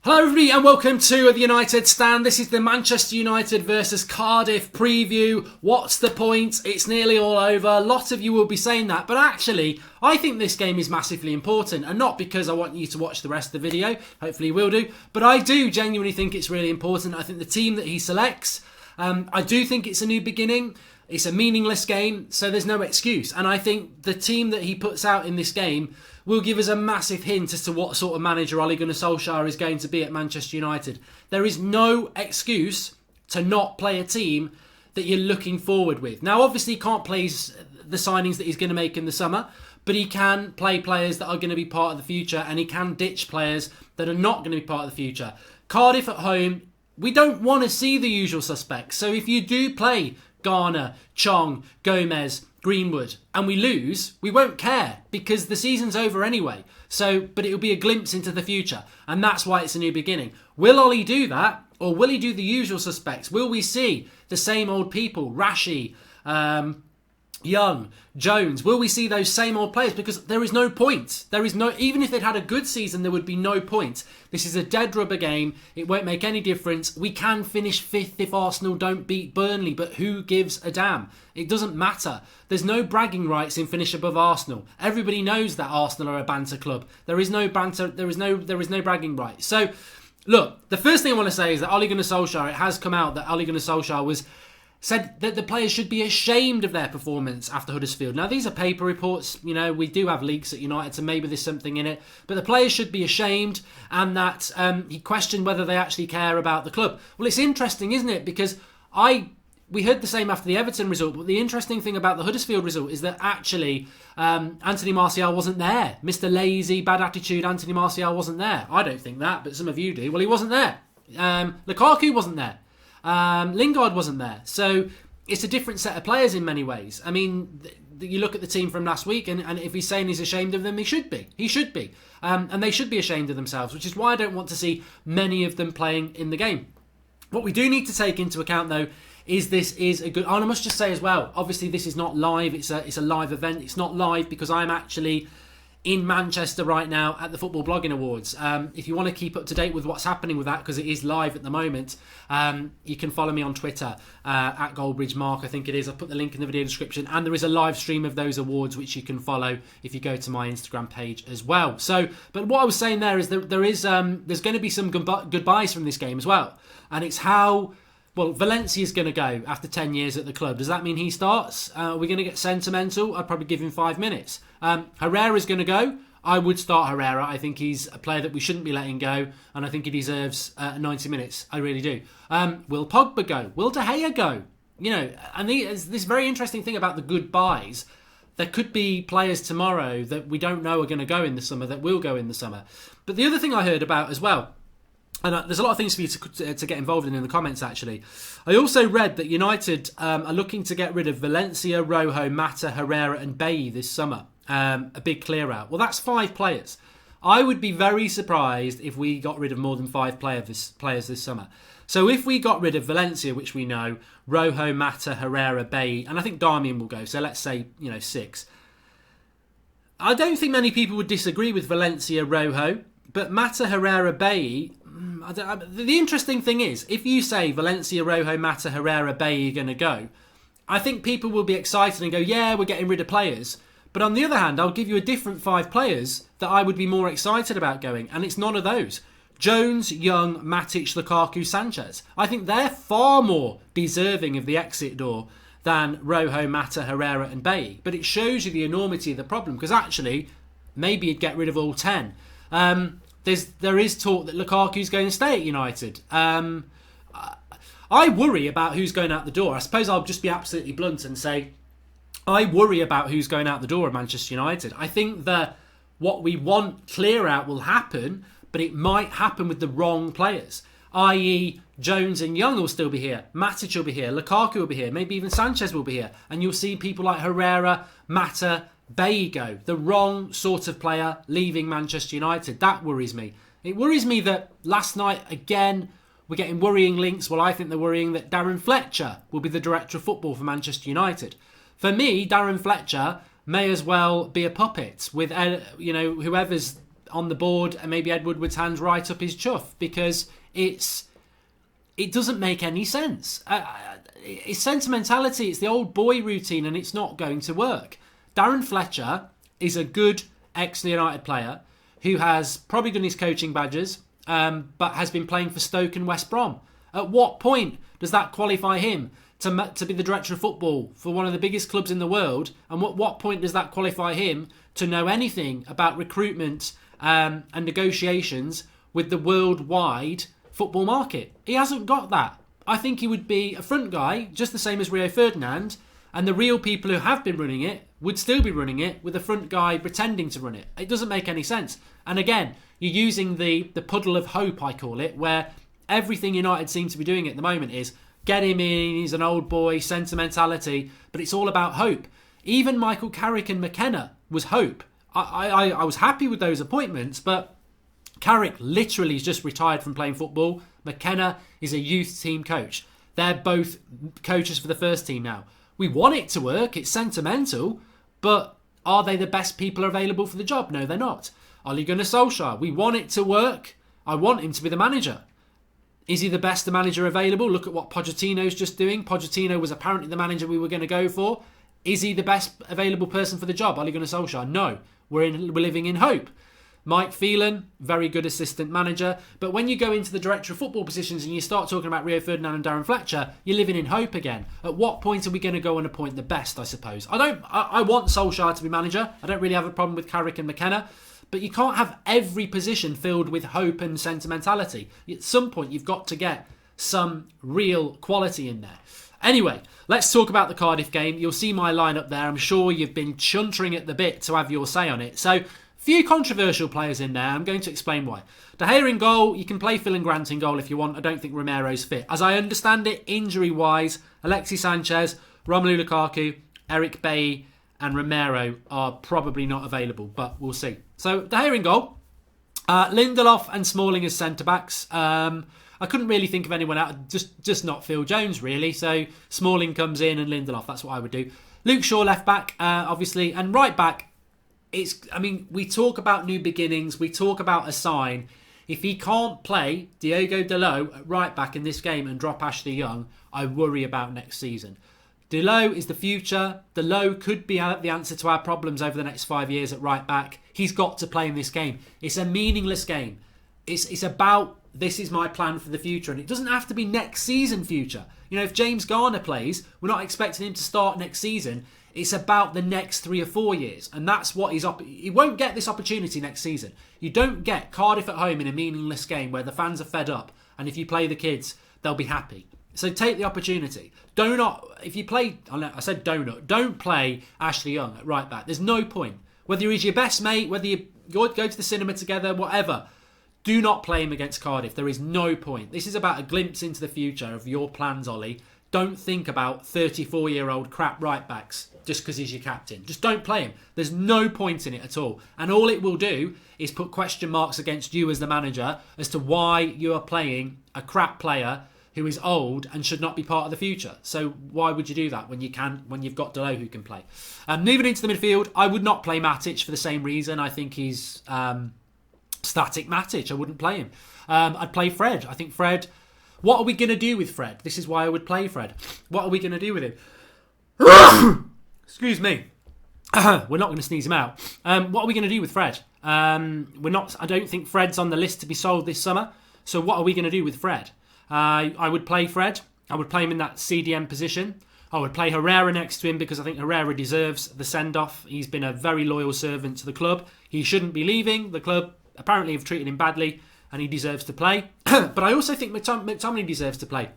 Hello everybody and welcome to the United Stand. This is the Manchester United versus Cardiff preview. What's the point? It's nearly all over. A lot of you will be saying that, but actually I think this game is massively important, and not because I want you to watch the rest of the video, hopefully you will do, but I do genuinely think it's really important. I think the team that he selects, I do think it's a new beginning. It's a meaningless game, so there's no excuse. And I think the team that he puts out in this game will give us a massive hint as to what sort of manager Ole Gunnar Solskjaer is going to be at Manchester United. There is no excuse to not play a team that you're looking forward with. Now, obviously, he can't play the signings that he's going to make in the summer, but he can play players that are going to be part of the future, and he can ditch players that are not going to be part of the future. Cardiff at home, we don't want to see the usual suspects. So if you do play Garner, Chong, Gomez, Greenwood, and we lose, we won't care because the season's over anyway. But it'll be a glimpse into the future, and that's why it's a new beginning. Will Ollie do that, or will he do the usual suspects? Will we see the same old people, Rashi, Young, Jones? Will we see those same old players? Because there is no point. Even if they'd had a good season, there would be no point. This is a dead rubber game. It won't make any difference. We can finish fifth if Arsenal don't beat Burnley, but who gives a damn? It doesn't matter. There's no bragging rights in finish above Arsenal. Everybody knows that Arsenal are a banter club. There is no banter. There is no bragging rights. So, look, the first thing I want to say is that Ole Gunnar Solskjaer, it has come out that Ole Gunnar Solskjaer said that the players should be ashamed of their performance after Huddersfield. Now, these are paper reports. You know, we do have leaks at United, so maybe there's something in it. But the players should be ashamed, and that he questioned whether they actually care about the club. Well, it's interesting, isn't it? Because we heard the same after the Everton result, but the interesting thing about the Huddersfield result is that actually Anthony Martial wasn't there. Mr. Lazy, bad attitude, Anthony Martial wasn't there. I don't think that, but some of you do. Well, he wasn't there. Lukaku wasn't there. Lingard wasn't there. So it's a different set of players in many ways. I mean, you look at the team from last week, and if he's saying he's ashamed of them, he should be. He should be. And they should be ashamed of themselves, which is why I don't want to see many of them playing in the game. What we do need to take into account, though, is this is a good... And I must just say as well, obviously this is not live. It's a live event. It's not live because I'm actually in Manchester right now at the Football Blogging Awards. If you want to keep up to date with what's happening with that, because it is live at the moment, you can follow me on Twitter at GoldbridgeMark, I think it is. I've put the link in the video description, and there is a live stream of those awards which you can follow if you go to my Instagram page as well. But what I was saying there is that there's going to be some goodbyes from this game as well, and it's how... Well, Valencia's going to go after 10 years at the club. Does that mean he starts? Are we going to get sentimental? I'd probably give him 5 minutes. Herrera's going to go. I would start Herrera. I think he's a player that we shouldn't be letting go, and I think he deserves 90 minutes. I really do. Will Pogba go? Will De Gea go? You know, and there's this very interesting thing about the goodbyes. There could be players tomorrow that we don't know are going to go in the summer that will go in the summer. But the other thing I heard about as well, and there's a lot of things for you to get involved in the comments, actually. I also read that United are looking to get rid of Valencia, Rojo, Mata, Herrera and Bailly this summer. A big clear out. Well, that's 5 players. I would be very surprised if we got rid of more than 5 players this summer. So if we got rid of Valencia, which we know, Rojo, Mata, Herrera, Bailly, and I think Darmian will go. So let's say, 6. I don't think many people would disagree with Valencia, Rojo, but Mata, Herrera, Bailly... The interesting thing is, if you say Valencia, Rojo, Mata, Herrera, Bailly are going to go, I think people will be excited and go, yeah, we're getting rid of players. But on the other hand, I'll give you a different 5 players that I would be more excited about going, and it's none of those. Jones, Young, Matic, Lukaku, Sanchez. I think they're far more deserving of the exit door than Rojo, Mata, Herrera and Bailly. But it shows you the enormity of the problem, because actually, maybe you'd get rid of all 10. There is talk that Lukaku's going to stay at United. I worry about who's going out the door. I suppose I'll just be absolutely blunt and say I worry about who's going out the door at Manchester United. I think that what we want clear out will happen, but it might happen with the wrong players. I.e. Jones and Young will still be here. Matic will be here. Lukaku will be here. Maybe even Sanchez will be here. And you'll see people like Herrera, Mata, Bailly go. The wrong sort of player leaving Manchester United. That worries me. It worries me that last night, again, we're getting worrying links. Well, I think they're worrying that Darren Fletcher will be the director of football for Manchester United. For me, Darren Fletcher may as well be a puppet with, whoever's on the board, and maybe Ed Woodward's hands right up his chuff, because it doesn't make any sense. It's sentimentality. It's the old boy routine, and it's not going to work. Darren Fletcher is a good ex-United player who has probably done his coaching badges, but has been playing for Stoke and West Brom. At what point does that qualify him to be the director of football for one of the biggest clubs in the world? And what point does that qualify him to know anything about recruitment and negotiations with the worldwide football market? He hasn't got that. I think he would be a front guy, just the same as Rio Ferdinand, and the real people who have been running it would still be running it with a front guy pretending to run it. It doesn't make any sense. And again, you're using the puddle of hope, I call it, where everything United seem to be doing at the moment is get him in, he's an old boy, sentimentality, but it's all about hope. Even Michael Carrick and McKenna was hope. I was happy with those appointments, but Carrick literally is just retired from playing football. McKenna is a youth team coach. They're both coaches for the first team now. We want it to work, it's sentimental, but are they the best people available for the job? No, they're not. Ole Gunnar Solskjaer, we want it to work. I want him to be the manager. Is he the best manager available? Look at what Pochettino's just doing. Pochettino was apparently the manager we were going to go for. Is he the best available person for the job? Ole Gunnar Solskjaer? No. We're living in hope. Mike Phelan, very good assistant manager. But when you go into the director of football positions and you start talking about Rio Ferdinand and Darren Fletcher, you're living in hope again. At what point are we going to go and appoint the best, I suppose? I want Solskjaer to be manager. I don't really have a problem with Carrick and McKenna. But you can't have every position filled with hope and sentimentality. At some point, you've got to get some real quality in there. Anyway, let's talk about the Cardiff game. You'll see my lineup there. I'm sure you've been chuntering at the bit to have your say on it. So, few controversial players in there. I'm going to explain why. De Gea in goal. You can play Phil and Grant in goal if you want. I don't think Romero's fit. As I understand it, injury-wise, Alexis Sanchez, Romelu Lukaku, Eric Bailly and Romero are probably not available, but we'll see. So, De Gea in goal. Lindelof and Smalling as centre-backs. I couldn't really think of anyone out, just not Phil Jones, really. So, Smalling comes in and Lindelof, that's what I would do. Luke Shaw left-back, obviously, and right-back. We talk about new beginnings, we talk about a sign. If he can't play Diogo Dalot at right-back in this game and drop Ashley Young, I worry about next season. Dalot is the future. Dalot could be the answer to our problems over the next 5 years at right back. He's got to play in this game. It's a meaningless game. It's about, this is my plan for the future. And it doesn't have to be next season future. You know, if James Garner plays, we're not expecting him to start next season. It's about the next 3 or 4 years. And that's what he won't get this opportunity next season. You don't get Cardiff at home in a meaningless game where the fans are fed up. And if you play the kids, they'll be happy. So take the opportunity. Don't play Ashley Young at right back. There's no point. Whether he's your best mate, whether you go to the cinema together, whatever. Do not play him against Cardiff. There is no point. This is about a glimpse into the future of your plans, Ollie. Don't think about 34-year-old crap right backs just because he's your captain. Just don't play him. There's no point in it at all. And all it will do is put question marks against you as the manager as to why you are playing a crap player who is old and should not be part of the future. So why would you do that when you've got Dalot who can play? Moving into the midfield, I would not play Matic for the same reason. I think he's static Matic. I wouldn't play him. I'd play Fred. I think Fred... What are we going to do with Fred? This is why I would play Fred. What are we going to do with him? Excuse me. We're not going to sneeze him out. What are we going to do with Fred? I don't think Fred's on the list to be sold this summer. So what are we going to do with Fred? I would play Fred. I would play him in that CDM position. I would play Herrera next to him because I think Herrera deserves the send-off. He's been a very loyal servant to the club. He shouldn't be leaving. The club apparently have treated him badly and he deserves to play. But I also think McTominay deserves to play.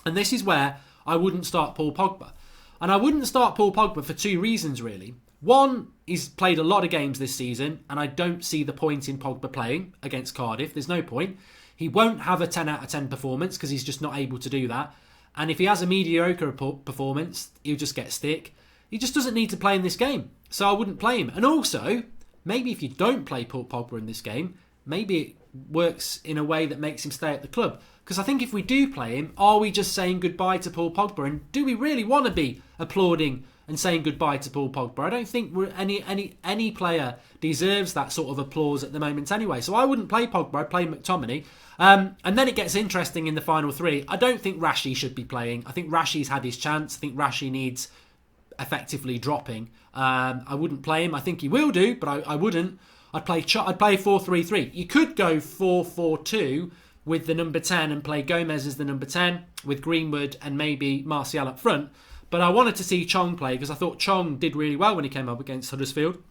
And this is where I wouldn't start Paul Pogba. And I wouldn't start Paul Pogba for 2 reasons, really. One, he's played a lot of games this season and I don't see the point in Pogba playing against Cardiff. There's no point. He won't have a 10 out of 10 performance because he's just not able to do that. And if he has a mediocre performance, he'll just get stick. He just doesn't need to play in this game. So I wouldn't play him. And also, maybe if you don't play Paul Pogba in this game, maybe it works in a way that makes him stay at the club. Because I think if we do play him, are we just saying goodbye to Paul Pogba? And do we really want to be applauding and saying goodbye to Paul Pogba? I don't think any player deserves that sort of applause at the moment anyway. So I wouldn't play Pogba, I'd play McTominay. And then it gets interesting in the final three. I don't think Rashi should be playing. I think Rashi's had his chance. I think Rashi needs effectively dropping. I wouldn't play him. I think he will do, but I wouldn't. I'd play 4-3-3. You could go 4-4-2 with the number 10 and play Gomez as the number 10 with Greenwood and maybe Martial up front. But I wanted to see Chong play because I thought Chong did really well when he came up against Huddersfield.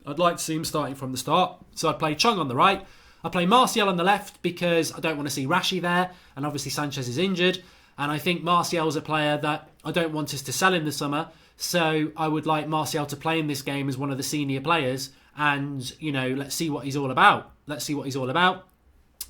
I'd like to see him starting from the start. So I'd play Chong on the right. I'd play Martial on the left because I don't want to see Rashi there. And obviously Sanchez is injured. And I think Martial's a player that I don't want us to sell in the summer. So I would like Martial to play in this game as one of the senior players. And, let's see what he's all about.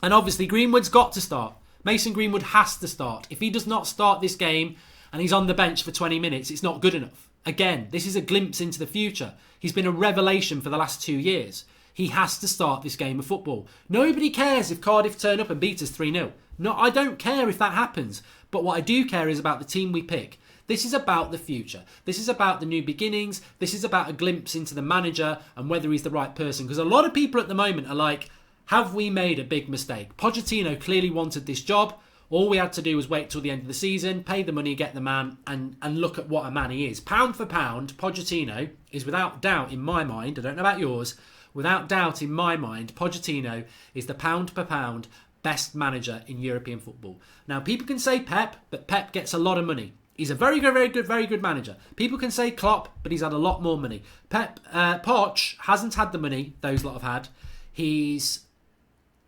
And obviously Greenwood's got to start. Mason Greenwood has to start. If he does not start this game and he's on the bench for 20 minutes, it's not good enough. Again, this is a glimpse into the future. He's been a revelation for the last 2 years. He has to start this game of football. Nobody cares if Cardiff turn up and beat us 3-0. No, I don't care if that happens. But what I do care is about the team we pick. This is about the future. This is about the new beginnings. This is about a glimpse into the manager and whether he's the right person. Because a lot of people at the moment are like, have we made a big mistake? Pochettino clearly wanted this job. All we had to do was wait till the end of the season, pay the money, get the man, and look at what a man he is. Pound for pound, Pochettino is without doubt in my mind, I don't know about yours, without doubt in my mind, Pochettino is the pound per pound best manager in European football. Now, people can say Pep, but Pep gets a lot of money. He's a very good manager. People can say Klopp, but he's had a lot more money. Poch hasn't had the money those lot have had. He's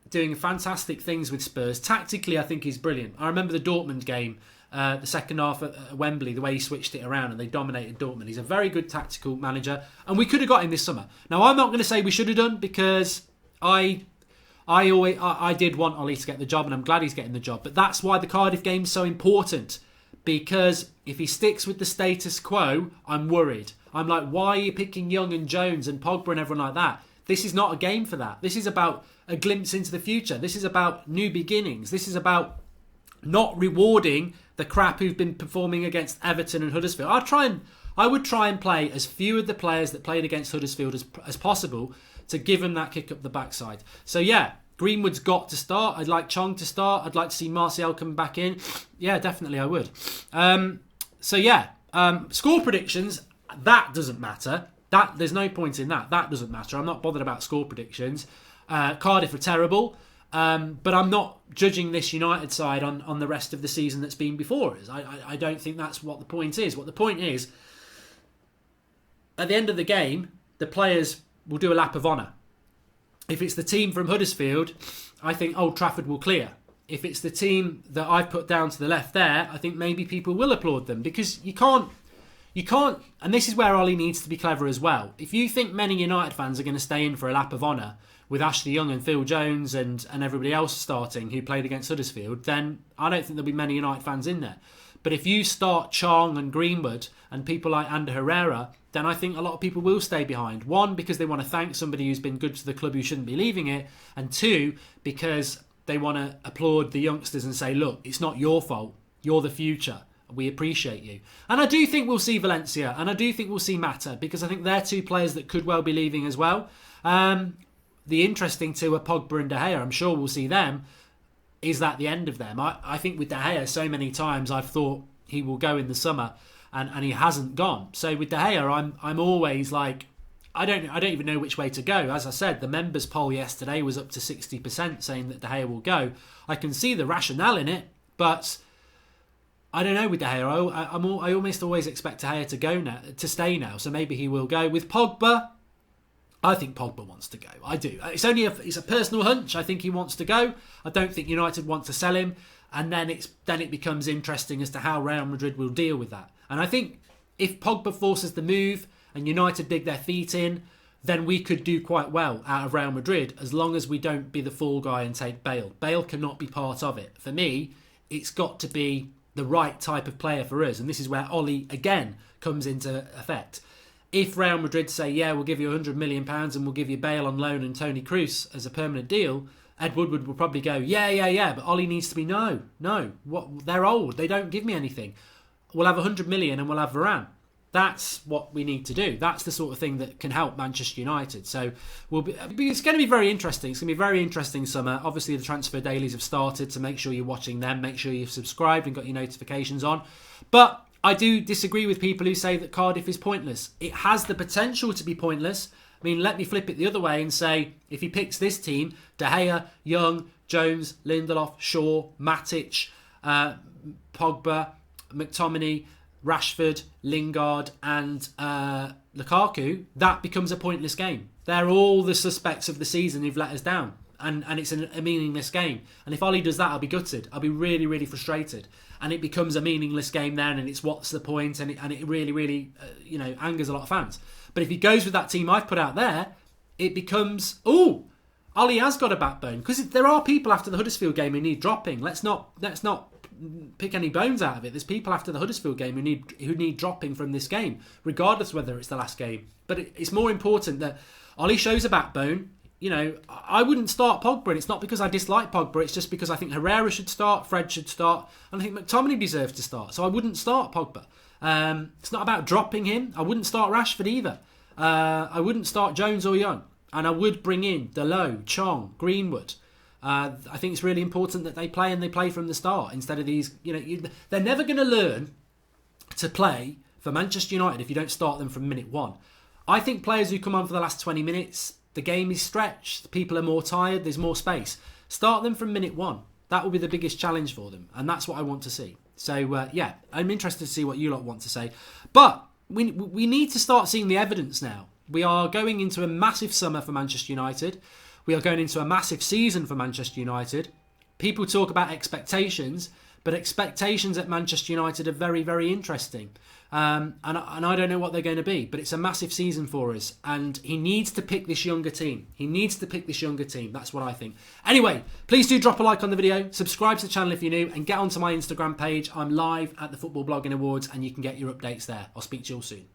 doing fantastic things with Spurs. Tactically, I think he's brilliant. I remember the Dortmund game, the second half at Wembley, the way he switched it around and they dominated Dortmund. He's a very good tactical manager, and we could have got him this summer. Now, I'm not going to say we should have done because I did want Ole to get the job, and I'm glad he's getting the job. But that's why the Cardiff game is so important, because if he sticks with the status quo, I'm worried. I'm like, why are you picking Young and Jones and Pogba and everyone like that? This is not a game for that. This is about a glimpse into the future. This is about new beginnings. This is about not rewarding the crap who've been performing against Everton and Huddersfield. I would try and play as few of the players that played against Huddersfield as possible to give them that kick up the backside. So yeah, Greenwood's got to start. I'd like Chong to start. I'd like to see Martial come back in. Yeah, definitely I would. Score predictions, that doesn't matter. There's no point in that. That doesn't matter. I'm not bothered about score predictions. Cardiff are terrible, but I'm not judging this United side on the rest of the season that's been before us. I don't think that's what the point is. What the point is, at the end of the game, the players will do a lap of honour. If it's the team from Huddersfield, I think Old Trafford will clear. If it's the team that I've put down to the left there, I think maybe people will applaud them, because you can't, and this is where Ollie needs to be clever as well. If you think many United fans are going to stay in for a lap of honour with Ashley Young and Phil Jones and everybody else starting who played against Huddersfield, then I don't think there'll be many United fans in there. But if you start Chong and Greenwood and people like Ander Herrera, then I think a lot of people will stay behind. One, because they want to thank somebody who's been good to the club who shouldn't be leaving it. And two, because they want to applaud the youngsters and say, look, it's not your fault. You're the future. We appreciate you. And I do think we'll see Valencia, and I do think we'll see Mata, because I think they're two players that could well be leaving as well. The interesting two are Pogba and De Gea. I'm sure we'll see them. Is that the end of them? I think with De Gea, so many times I've thought he will go in the summer, and he hasn't gone. So with De Gea, I'm always like, I don't even know which way to go. As I said, the members poll yesterday was up to 60% saying that De Gea will go. I can see the rationale in it, but I don't know with De Gea. I almost always expect De Gea to go now, to stay now. So maybe he will go. With Pogba, I think Pogba wants to go. I do. It's a personal hunch. I think he wants to go. I don't think United want to sell him, and then it becomes interesting as to how Real Madrid will deal with that. And I think if Pogba forces the move and United dig their feet in, then we could do quite well out of Real Madrid, as long as we don't be the fall guy and take Bale. Bale cannot be part of it. For me, it's got to be the right type of player for us, and this is where Ollie again comes into effect. If Real Madrid say, yeah, we'll give you £100 million and we'll give you Bale on loan and Toni Kroos as a permanent deal, Ed Woodward will probably go, yeah, but Ollie needs to be no. They're old. They don't give me anything. We'll have 100 million and we'll have Varane. That's what we need to do. That's the sort of thing that can help Manchester United. So it's going to be very interesting. It's going to be a very interesting summer. Obviously, the transfer dailies have started, so make sure you're watching them. Make sure you've subscribed and got your notifications on. But I do disagree with people who say that Cardiff is pointless. It has the potential to be pointless. I mean, let me flip it the other way and say, if he picks this team, De Gea, Young, Jones, Lindelof, Shaw, Matic, Pogba, McTominay, Rashford, Lingard and Lukaku, that becomes a pointless game. They're all the suspects of the season who've let us down. And it's a meaningless game. And if Ollie does that, I'll be gutted. I'll be really, really frustrated. And it becomes a meaningless game then, and it's what's the point, and it really, really angers a lot of fans. But if he goes with that team I've put out there, it becomes, Ollie has got a backbone. Because there are people after the Huddersfield game who need dropping. Let's not pick any bones out of it. There's people after the Huddersfield game who need dropping from this game, regardless whether it's the last game. But it's more important that Ollie shows a backbone. I wouldn't start Pogba, and it's not because I dislike Pogba, it's just because I think Herrera should start, Fred should start, and I think McTominay deserves to start. So I wouldn't start Pogba. It's not about dropping him. I wouldn't start Rashford either. I wouldn't start Jones or Young. And I would bring in Dalot, Chong, Greenwood. I think it's really important that they play from the start instead of these. They're never going to learn to play for Manchester United if you don't start them from minute one. I think players who come on for the last 20 minutes, the game is stretched, people are more tired, there's more space. Start them from minute one. That will be the biggest challenge for them, and that's what I want to see. So, I'm interested to see what you lot want to say. But we need to start seeing the evidence now. We are going into a massive summer for Manchester United. We are going into a massive season for Manchester United. People talk about expectations, but expectations at Manchester United are very, very interesting. And I don't know what they're going to be, but it's a massive season for us. And he needs to pick this younger team. That's what I think. Anyway, please do drop a like on the video, subscribe to the channel if you're new, and get onto my Instagram page. I'm live at the Football Blogging Awards, and you can get your updates there. I'll speak to you all soon.